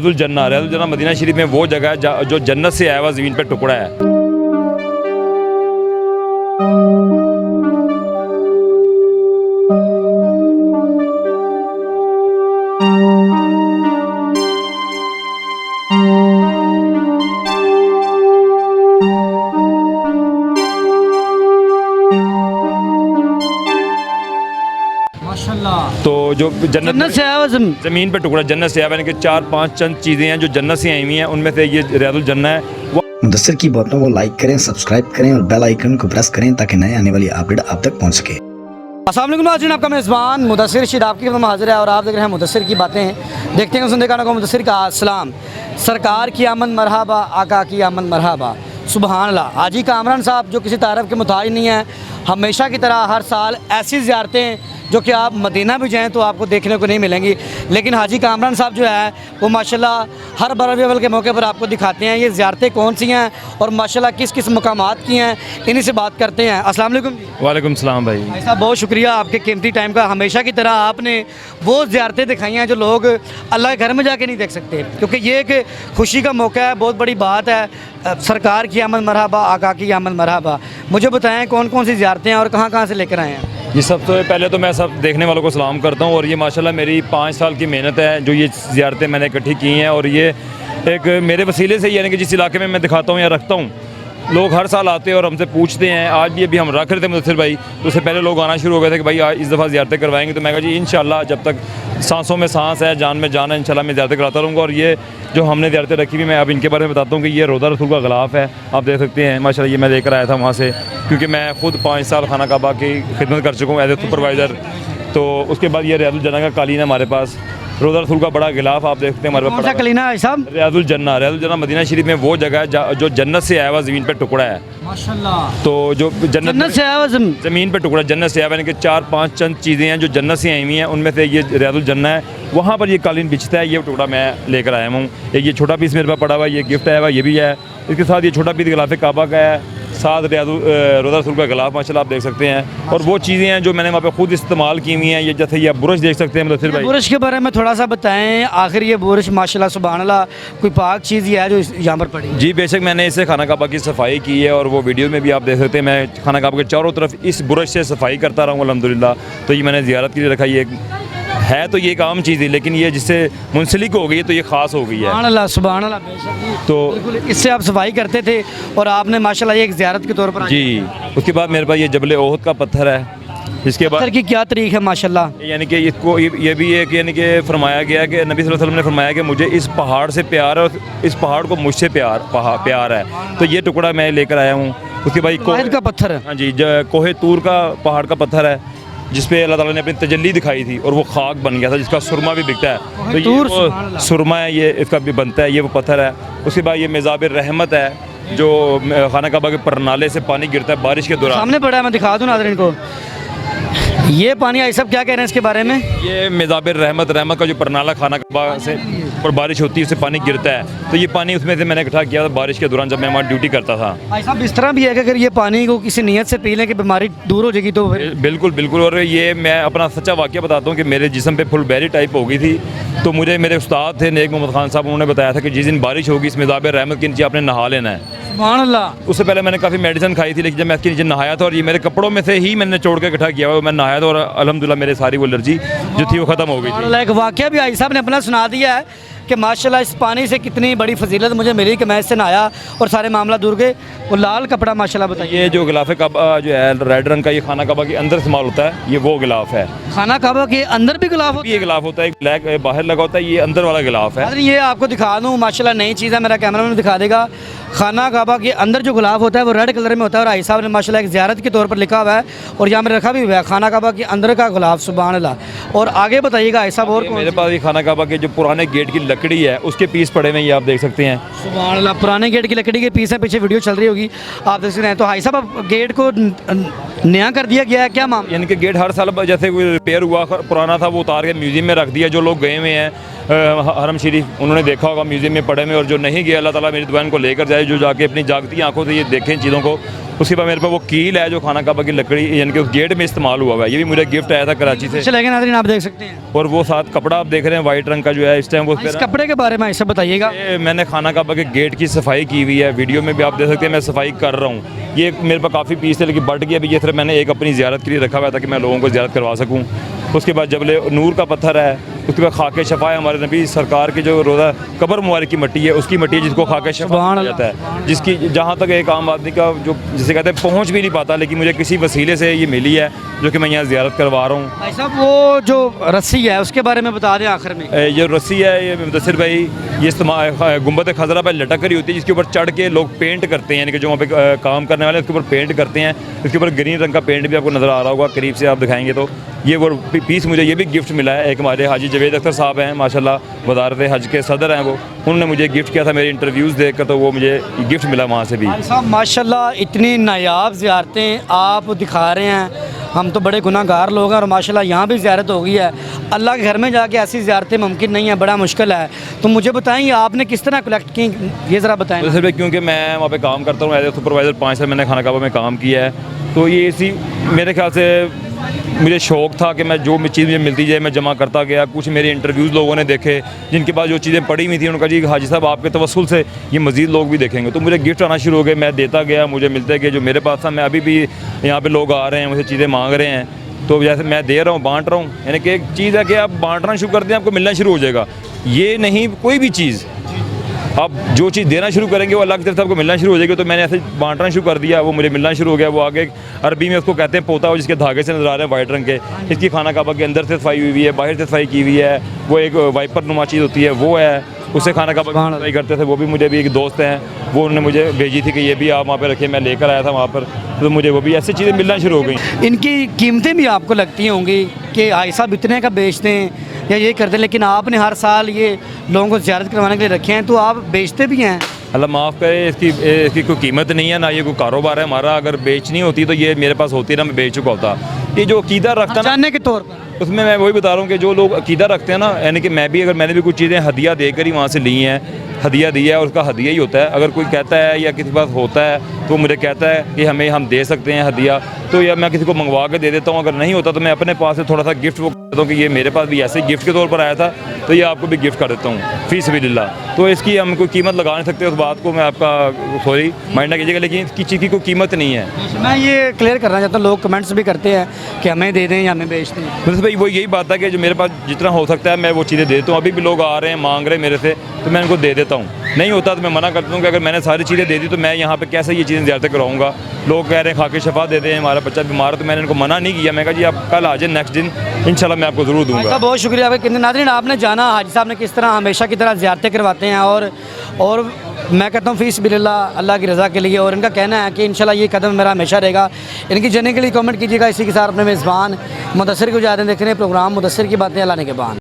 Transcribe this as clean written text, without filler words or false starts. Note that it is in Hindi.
रियाजुल जन्ना मदीना शरीफ में वो जगह है जो जन्नत से आया हुआ ज़मीन पर टुकड़ा है। तो जो जन्नत से आया हुआ ज़मीन पे टुकड़ा जन्नत से आया, यानी कि 4-5 चंद चीज़ें हैं जो जन्नत से आई हुई हैं, उनमें से ये रियाजुल जन्ना है। मुदस्सिर की बातों को लाइक करें, सब्सक्राइब करें और बेल आइकन को प्रेस करें ताकि नए आने वाली अपडेट आप तक पहुंच सके। अस्सलाम वालेकुम नाज़रीन, आपका मेज़बान मुदस्सिर रशीद आपकी खिदमत में हाजिर है और आप देख रहे हैं मुदस्सिर की बातें। देखते हैं सुनने का मुदस्सिर का अस्सलाम। सरकार की आमद मरहबा, आका की आमद मरहबा, सुबहान अल्लाह। हाजी कामरान साहब जो किसी तारीफ़ के मुताबिक नहीं है, हमेशा की तरह हर साल ऐसी ज़ियारतें जो कि आप मदीना भी जाएं तो आपको देखने को नहीं मिलेंगी, लेकिन हाजी कामरान साहब जो है वो माशाल्लाह हर बरह अव्वल के मौके पर आपको दिखाते हैं ये ज़ियारतें कौन सी हैं और माशाल्लाह किस किस मकामात की हैं, इन्हीं से बात करते हैं। अस्सलाम वालेकुम जी। वालेकुम सलाम भाई। भाई साहब बहुत शुक्रिया आपके कीमती टाइम का। हमेशा की तरह आपने वो ज़ियारतें दिखाई हैं जो लोग अल्लाह के घर में जाके नहीं देख सकते, क्योंकि ये एक खुशी का मौका है, बहुत बड़ी बात है। सरकार की आमद मरहबा, आका की आमद मरहबा। मुझे बताएं कौन कौन सी ज़ियारतें हैं और कहाँ कहाँ से लेकर आए हैं? ये सब तो पहले तो मैं सब देखने वालों को सलाम करता हूँ, और ये माशाल्लाह मेरी 5 साल की मेहनत है जो ये ज़ियारतें मैंने इकट्ठी की हैं, और ये एक मेरे वसीले से, यानी कि जिस इलाके में मैं दिखाता हूँ या रखता हूँ, लोग हर साल आते हैं और हमसे पूछते हैं। आज भी अभी हम रख रहे थे मुदस्सिर भाई, तो उससे पहले लोग आना शुरू हो गए थे कि भाई आज इस दफ़ा ज़ियारतें करवाएंगे। तो मैं कहा जी इंशाल्लाह जब तक सांसों में सांस है, जान में जान है, इंशाल्लाह मैं ज़ियारतें कराता रहूँगा। और ये जो हमने ज़ियारतें रखी हुई, मैं अब इनके बारे में बताता हूँ कि ये रोज़ा रसूल का ग़िलाफ़ है, आप देख सकते हैं माशाल्लाह। ये मैं लेकर आया था वहाँ से, क्योंकि मैं ख़ुद 5 साल खाना काबा की खिदमत कर चुका हूँ एज ए सुपरवाइज़र। तो उसके बाद ये रियाजुल जन्ना का कालीन है हमारे पास, रोज़ा रसूल का बड़ा गिलाफ आप देखते हैं हमारे पास। कलीना है साहब? रियाजुल जन्ना मदीना शरीफ में वो जगह है जो जन्नत से आया हुआ ज़मीन पर टुकड़ा है माशाल्लाह। तो जो जन्नत से आया हुआ ज़मीन पर टुकड़ा जन्नत से आया हुआ, यानी कि 4-5 चंद चीज़ें हैं जो जन्नत से आई हुई हैं, उनमें से ये रियाजुल जन्ना है। वहाँ पर ये कालीन बिछता है, ये टुकड़ा मैं लेकर आया हूँ। एक ये छोटा पीस मेरे पास पड़ा हुआ है, ये गिफ्ट आया हुआ, ये भी है। इसके साथ ये छोटा पीस गिलाफ काबा का है, साथ रोज़ा रसूल का गिलाफ माशाल्लाह आप देख सकते हैं। और वो चीज़ें हैं जो मैंने वहाँ पे खुद इस्तेमाल की हुई हैं। ये जैसे ये बुरश देख सकते हैं मुदस्सिर भाई। बुरश के बारे में थोड़ा सा बताएं। आखिर ये बुरश माशाल्लाह सुभान अल्लाह कोई पाक चीज़ ही है जो यहाँ पर पड़ी? जी बेशक, मैंने इससे खाना काबा की सफाई की है, और वो वीडियो में भी आप देख सकते हैं। मैं खाना काबा के चारों तरफ इस बुरश से सफाई करता रहा हूँ अल्हम्दुलिल्लाह। तो ये मैंने ज़ियारत के लिए रखा। ये है तो ये एक आम चीज़ है, लेकिन ये जिससे मुंसलिक हो गई है तो ये ख़ास हो गई है। सुभान अल्लाह बेशक। तो इससे आप सफाई करते थे और आपने माशाल्लाह ये एक ज़ियारत के तौर पर जी। उसके बाद मेरे पास ये जबल ओहद का पत्थर है। इसके बाद की क्या तारीख है माशाल्लाह? यानी कि इसको ये भी है कि यानी कि फरमाया गया कि नबी सल्लल्लाहु अलैहि वसल्लम ने फरमाया कि मुझे इस पहाड़ से प्यार है और इस पहाड़ को मुझसे प्यार है। तो ये टुकड़ा मैं लेकर आया हूँ। उसके बाद कोहे का पत्थर है। हाँ जी, कोहे तूर का पहाड़ का पत्थर है, जिसपे अल्लाह ताला ने अपनी तजल्ली दिखाई थी और वो खाक बन गया था, जिसका सुरमा भी बिकता है। तो ये सुरमा है, ये इसका भी बनता है, ये वो पत्थर है। उसके बाद ये मेज़ाब रहमत है, जो खाना काबा के परनाले से पानी गिरता है बारिश के दौरान। सामने पड़ा है, मैं दिखा दूँ नाज़रीन को। ये पानी आई सब क्या कह रहे हैं इसके बारे में? ये मेज़ाब रहमत का जो परनाला खाना काबा से पर बारिश होती है उससे पानी गिरता है। तो ये पानी उसमें से मैंने इकट्ठा किया था बारिश के दौरान जब मैं वहाँ ड्यूटी करता था। भाई साहब इस तरह भी है कि अगर ये पानी को किसी नीयत से पी लें कि बीमारी दूर हो जाएगी तो बिल्कुल बिल्कुल। और ये मैं अपना सच्चा वाक़या बताता हूँ कि मेरे जिस्म पे फुल बैरी टाइप हो गई थी। तो मुझे मेरे उस्ताद थे नेक मोहम्मद खान साहब, उन्होंने बताया था कि जिस दिन बारिश होगी इस मेज़ाब रहमत के नीचे आपने नहा लेना है। सुभान अल्लाह। उससे पहले मैंने काफ़ी मेडिसिन खाई थी, लेकिन जब मैं इसके नीचे नहाया था और ये मेरे कपड़ों में से ही मैंने निचोड़ के इकट्ठा किया हुआ, मैं नहाया था और अल्हम्दुलिल्लाह मेरे सारी वो एलर्जी जो थी वो ख़त्म हो गई थी। एक वाक़या भी आई साहब ने अपना सुना दिया है कि माशाल्लाह इस पानी से कितनी बड़ी फजीलत मुझे मिली कि मैं इससे नहाया और सारे मामला दूर गए। वो लाल कपड़ा माशाल्लाह बताइए। ये जो गिलाफ काबा जो है रेड रंग का, ये खाना काबा के अंदर इस्तेमाल होता है। ये वो गिलाफ है। खाना काबा के अंदर भी गिलाफ होता है? ये गिलाफ होता है, ब्लैक बाहर लगा होता है, ये अंदर वाला गिलाफ है। ये आपको दिखा दूँ माशाल्लाह नई चीज़ है, मेरा कैमरामैन दिखा देगा। खाना काबा के अंदर जो गुलाब होता है वो रेड कलर में होता है, और आई साहब ने माशाल्लाह एक ज़ियारत के तौर पर लिखा हुआ है और यहाँ में रखा भी हुआ है खाना काबा के अंदर का गुलाब। सुभान अल्लाह। और आगे बताइएगा आई साहब। और मेरे पास ये खाना काबा के जो पुराने गेट की लकड़ी है उसके पीस पड़े हुए, ये आप देख सकते हैं। सुभान अल्लाह। पुराने गेट की लकड़ी के पीस है, पीछे वीडियो चल रही होगी आप देख सकते हैं। तो आई साहब अब गेट को नया कर दिया गया है क्या मामला? यानी कि गेट हर साल जैसे कोई रिपेयर हुआ पुराना था वो उतार के म्यूजियम में रख दिया। जो लोग गए हुए हैं हरम शरीफ उन्होंने देखा होगा म्यूज़ियम में पढ़े में, और जो नहीं गया अल्लाह ताला मेरी दुआ इनको लेकर जाए, जो जाके अपनी जागती आंखों से ये देखें चीज़ों को। उसके बाद मेरे पास वो कील है जो खाना काबा की लकड़ी यानी कि उस गेट में इस्तेमाल हुआ है, ये भी मुझे गिफ्ट आया था कराची से। चलेगा नाज़रीन, आप देख सकते हैं। और वो साथ कपड़ा आप देख रहे हैं वाइट रंग का जो है इस टाइम वो इस कपड़े के बारे में ऐसा बताइएगा। मैंने खाना काबा के गेट की सफाई की हुई है, वीडियो में भी आप देख सकते हैं मैं सफाई कर रहा हूँ। ये मेरे पास काफ़ी पीस थे लेकिन बढ़ गया, अभी ये सिर्फ मैंने एक अपनी ज़ियारत के लिए रखा हुआ है ताकि मैं लोगों को ज़ियारत करवा सकूँ। उसके बाद जबले नूर का पत्थर है, उसके बाद खाके शफा है, हमारे नबी सरकार की जो रोज़ा कब्र मुबारक की मिट्टी है उसकी मिट्टी है जिसको खाके शफा कहा जाता है, जिसकी जहाँ तक एक आम आदमी का जो जिसे कहते हैं पहुँच भी नहीं पाता, लेकिन मुझे किसी वसीले से ये मिली है जो कि मैं यहाँ ज़ियारत करवा रहा हूँ। भाई साहब वो जो रस्सी है उसके बारे में बता दें आखिर में। ये रस्सी है, ये मुदस्सिर भाई ये इस्तेमाल गुंबद खजरा पर लटक कर होती है, जिसके ऊपर चढ़ के लोग पेंट करते हैं, यानी कि जो वहाँ पे काम करने वाले उसके ऊपर पेंट करते हैं। इसके ऊपर ग्रीन रंग का पेंट भी आपको नज़र आ रहा होगा, करीब से आप दिखाएंगे तो। ये वो पीस मुझे ये भी गिफ्ट मिला है, एक हमारे हाजी जवेद अख्तर साहब हैं माशाल्लाह, वज़ारत हज के सदर हैं वो, उन्होंने मुझे गिफ्ट किया था मेरे इंटरव्यूज़ देख कर, तो वो मुझे गिफ्ट मिला वहाँ से भी। भाई साहब माशाल्लाह इतनी नायाब ज़ियारतें आप दिखा रहे हैं, हम तो बड़े गुनाहगार लोग हैं और माशाल्लाह यहाँ भी ज़ियारत हो गई है। अल्लाह के घर में जाके ऐसी ज़ियारतें मुमकिन नहीं है, बड़ा मुश्किल है। तो मुझे बताएंगे आपने किस तरह कलेक्ट की, ये ज़रा बताएं। तो सिर्फ क्योंकि मैं वहाँ पे काम करता हूँ एज ए सुपरवाइज़र, 5 साल मैंने खाना काबा में काम किया है, तो ये इसी मेरे ख्याल से मुझे शौक़ था कि मैं जो चीज़ मुझे मिलती जाए मैं जमा करता गया। कुछ मेरे इंटरव्यूज़ लोगों ने देखे जिनके पास जो चीज़ें पड़ी हुई थी, उन्होंने कहा जी हाजी साहब आपके तवस्सुल से ये मज़ीद लोग भी देखेंगे, तो मुझे गिफ्ट आना शुरू हो गए, मैं देता गया, मुझे मिलते गए। जो मेरे पास था मैं अभी भी यहाँ पे लोग आ रहे हैं मुझे चीज़ें मांग रहे हैं, तो जैसे मैं दे रहा हूँ बांट रहा हूँ, यानी कि एक चीज़ है कि आप बांटना शुरू कर दें आपको मिलना शुरू हो जाएगा। ये नहीं कोई भी चीज़ आप जो चीज़ देना शुरू करेंगे वो अल्लाह की तरफ से आपको मिलना शुरू हो जाएगी। तो मैंने ऐसे बांटना शुरू कर दिया, वो मुझे मिलना शुरू हो गया। वो आगे अरबी में उसको कहते हैं पोता, वो जिसके धागे से नज़र आ रहे हैं वाइट रंग के, इसकी खाना काबा के अंदर से सफाई हुई है, बाहर से सफाई की हुई है। वो एक वाइपर नुमा चीज़ होती है वो है, उससे खाना काबा की सफाई करते थे। वो भी मुझे भी एक दोस्त हैं, वो उन्होंने मुझे भेजी थी कि ये भी आप वहाँ पर रखिए, मैं लेकर आया था वहाँ पर, तो मुझे वो भी ऐसी चीज़ें मिलना शुरू हो गई। इनकी कीमतें भी आपको लगती होंगी कि भाई साहब इतने का बेचते हैं या ये करते हैं, लेकिन आपने हर साल ये लोगों को ज़ियारत करवाने के लिए रखे हैं, तो आप बेचते भी हैं। अल्लाह माफ़ करे, इसकी कोई कीमत नहीं है ना, ये कोई कारोबार है हमारा। अगर बेचनी होती तो ये मेरे पास होती ना, मैं बेच चुका होता। ये जो अकीदा रखता ना जानने के तौर पर, उसमें मैं वही बता रहा हूँ कि जो लोग अकीदा रखते हैं ना, यानी कि मैं भी अगर मैंने भी कुछ चीज़ें हदिया देकर ही वहाँ से ली हैं, हदिया दिया है और उसका हदिया ही होता है। अगर कोई कहता है या किसी के पास होता है तो मुझे कहता है कि हम दे सकते हैं हदिया, तो या मैं किसी को मंगवा के दे देता हूँ। अगर नहीं होता तो मैं अपने पास से थोड़ा सा गिफ्ट वो करता हूँ कि ये मेरे पास भी ऐसे गिफ्ट के तौर पर आया था, तो ये आपको भी गिफ्ट कर देता हूँ फ़ी सबिलिल्लाह। तो इसकी हम कोई कीमत लगा नहीं सकते, उस बात को मैं आपका सॉरी माइंड ना कीजिएगा, लेकिन इसकी चीज़ की कोई कीमत नहीं है। मैं ये क्लियर करना चाहता हूँ, लोग कमेंट्स भी करते हैं कि हमें दे दें या हमें बेच दें। बस भाई वो यही बात है कि जो मेरे पास जितना हो सकता है मैं वो चीज़ें दे देता हूँ। अभी भी लोग आ रहे हैं मांग रहे हैं मेरे से, तो मैं उनको दे देता हूँ। नहीं होता तो मैं मना करता हूँ कि अगर मैंने सारी चीज़ें दे दी तो मैं यहाँ पे कैसे ये चीज़ें ज़्यादा कराऊँगा। लोग कह रहे हैं खाके शफा दे दें, हमारा बच्चा बीमार है, तो मैंने इनको मना नहीं किया। मैं कहा जी आप कल आ जाए, नेक्स्ट दिन इंशाल्लाह मैं आपको ज़रूर दूँगा। बहुत शुक्रिया आपका। कितने नाज़रीन आपने जाना हाजी साहब ने किस तरह हमेशा की तरह ज़ियारतें करवाते हैं, और मैं कहता हूँ फ़ी सबिलिल्लाह अल्लाह की रज़ा के लिए, और इनका कहना है कि इंशाल्लाह ये कदम मेरा हमेशा रहेगा। इनकी जर्नी के लिए कमेंट कीजिएगा। इसी के साथ अपने मेज़बान मुदस्सिर को इजाज़त देख रहे हैं प्रोग्राम मुदस्सिर की बातें अल्लाह ने के बाद।